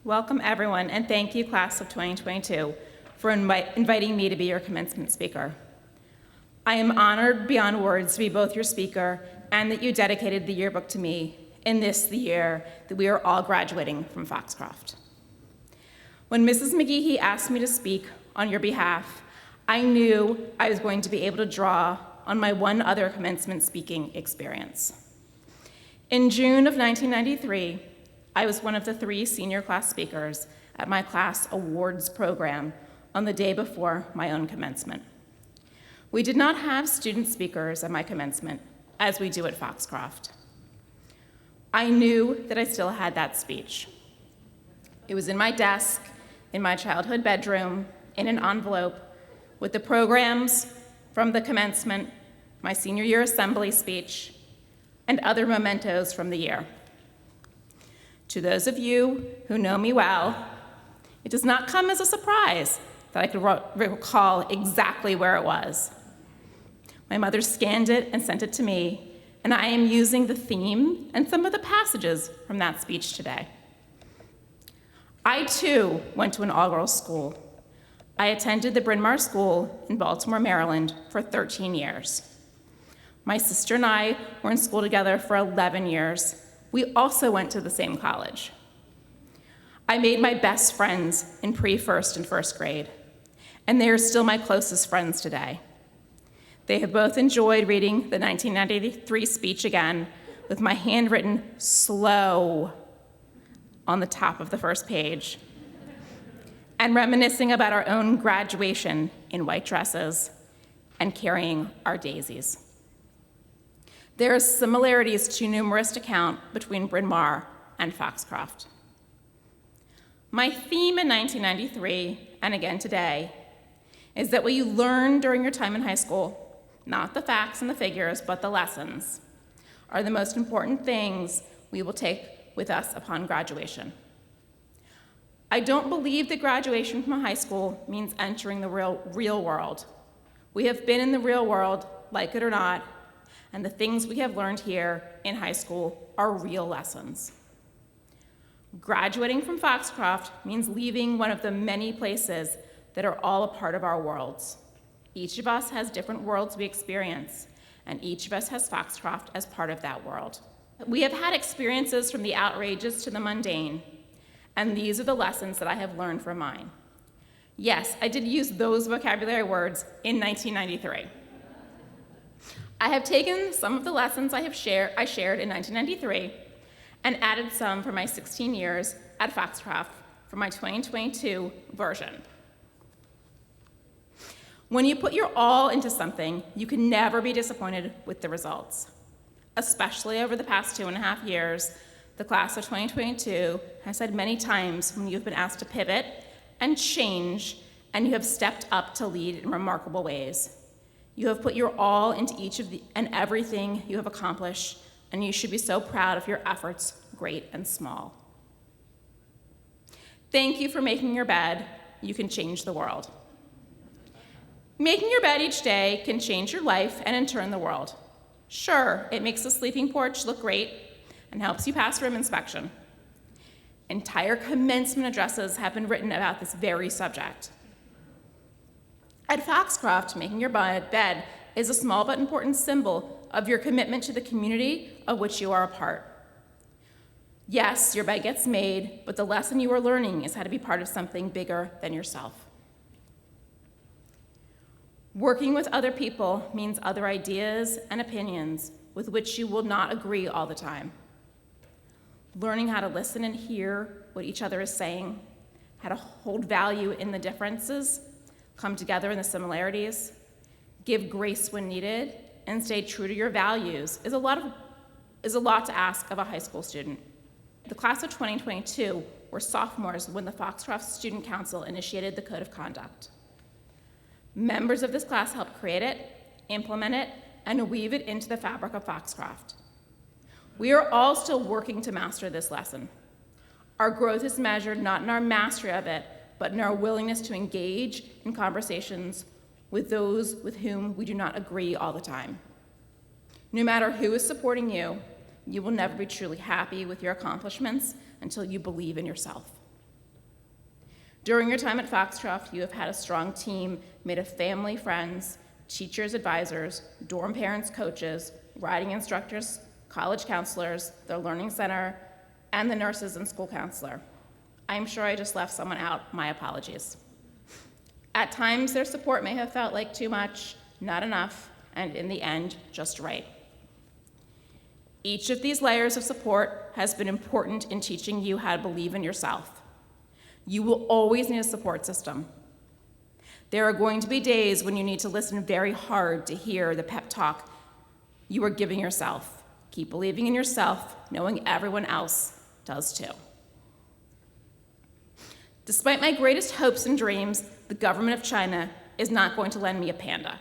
Welcome, everyone, and thank you, class of 2022, for inviting me to be your commencement speaker. I am honored beyond words to be both your speaker and that you dedicated the yearbook to me in the year that we are all graduating from Foxcroft. When Mrs. McGehee asked me to speak on your behalf, I knew I was going to be able to draw on my one other commencement speaking experience. In June of 1993, I was one of the 3 senior class speakers at my class awards program on the day before my own commencement. We did not have student speakers at my commencement as we do at Foxcroft. I knew that I still had that speech. It was in my desk, in my childhood bedroom, in an envelope, with the programs from the commencement, my senior year assembly speech, and other mementos from the year. To those of you who know me well, it does not come as a surprise that I could recall exactly where it was. My mother scanned it and sent it to me, and I am using the theme and some of the passages from that speech today. I, too, went to an all-girls school. I attended the Bryn Mawr School in Baltimore, Maryland, for 13 years. My sister and I were in school together for 11 years. We also went to the same college. I made my best friends in pre-first and first grade, and they are still my closest friends today. They have both enjoyed reading the 1993 speech again with my handwritten slow on the top of the first page, and reminiscing about our own graduation in white dresses and carrying our daisies. There are similarities too numerous to count between Bryn Mawr and Foxcroft. My theme in 1993, and again today, is that what you learn during your time in high school, not the facts and the figures, but the lessons, are the most important things we will take with us upon graduation. I don't believe that graduation from high school means entering the real world. We have been in the real world, like it or not, and the things we have learned here in high school are real lessons. Graduating from Foxcroft means leaving one of the many places that are all a part of our worlds. Each of us has different worlds we experience, and each of us has Foxcroft as part of that world. We have had experiences from the outrageous to the mundane, and these are the lessons that I have learned from mine. Yes, I did use those vocabulary words in 1993. I have taken some of the lessons I shared in 1993 and added some for my 16 years at Foxcroft for my 2022 version. When you put your all into something, you can never be disappointed with the results. Especially over the past 2.5 years, the class of 2022 has said many times when you've been asked to pivot and change, and you have stepped up to lead in remarkable ways. You have put your all into each of and everything you have accomplished, and you should be so proud of your efforts, great and small. Thank you for making your bed. You can change the world. Making your bed each day can change your life and in turn the world. Sure, it makes the sleeping porch look great and helps you pass room inspection. Entire commencement addresses have been written about this very subject. At Foxcroft, making your bed is a small but important symbol of your commitment to the community of which you are a part. Yes, your bed gets made, but the lesson you are learning is how to be part of something bigger than yourself. Working with other people means other ideas and opinions with which you will not agree all the time. Learning how to listen and hear what each other is saying, how to hold value in the differences, come together in the similarities, give grace when needed, and stay true to your values is a lot to ask of a high school student. The class of 2022 were sophomores when the Foxcroft Student Council initiated the Code of Conduct. Members of this class helped create it, implement it, and weave it into the fabric of Foxcroft. We are all still working to master this lesson. Our growth is measured not in our mastery of it, but in our willingness to engage in conversations with those with whom we do not agree all the time. No matter who is supporting you, you will never be truly happy with your accomplishments until you believe in yourself. During your time at Foxcroft, you have had a strong team made of family, friends, teachers, advisors, dorm parents, coaches, riding instructors, college counselors, the Learning Center, and the nurses and school counselor. I'm sure I just left someone out. My apologies. At times, their support may have felt like too much, not enough, and in the end, just right. Each of these layers of support has been important in teaching you how to believe in yourself. You will always need a support system. There are going to be days when you need to listen very hard to hear the pep talk you are giving yourself. Keep believing in yourself, knowing everyone else does too. Despite my greatest hopes and dreams, the government of China is not going to lend me a panda.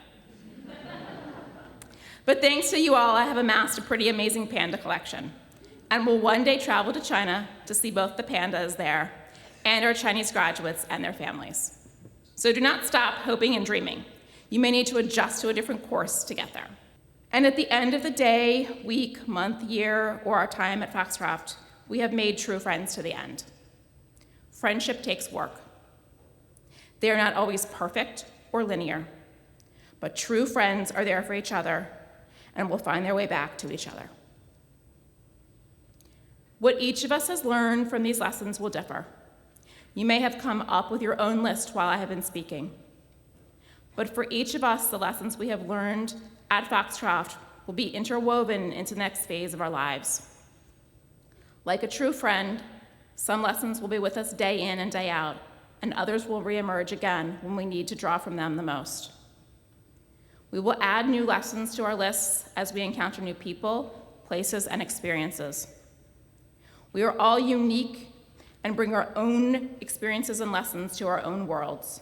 But thanks to you all, I have amassed a pretty amazing panda collection, and will one day travel to China to see both the pandas there and our Chinese graduates and their families. So do not stop hoping and dreaming. You may need to adjust to a different course to get there. And at the end of the day, week, month, year, or our time at Foxcroft, we have made true friends to the end. Friendship takes work. They are not always perfect or linear, but true friends are there for each other and will find their way back to each other. What each of us has learned from these lessons will differ. You may have come up with your own list while I have been speaking. But for each of us, the lessons we have learned at Foxcroft will be interwoven into the next phase of our lives. Like a true friend, some lessons will be with us day in and day out, and others will reemerge again when we need to draw from them the most. We will add new lessons to our lists as we encounter new people, places, and experiences. We are all unique and bring our own experiences and lessons to our own worlds.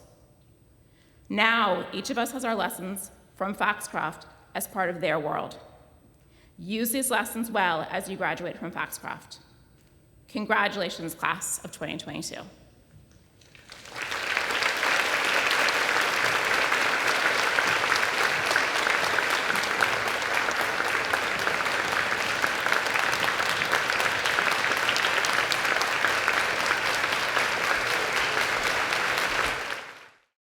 Now, each of us has our lessons from Foxcroft as part of their world. Use these lessons well as you graduate from Foxcroft. Congratulations, class of 2022.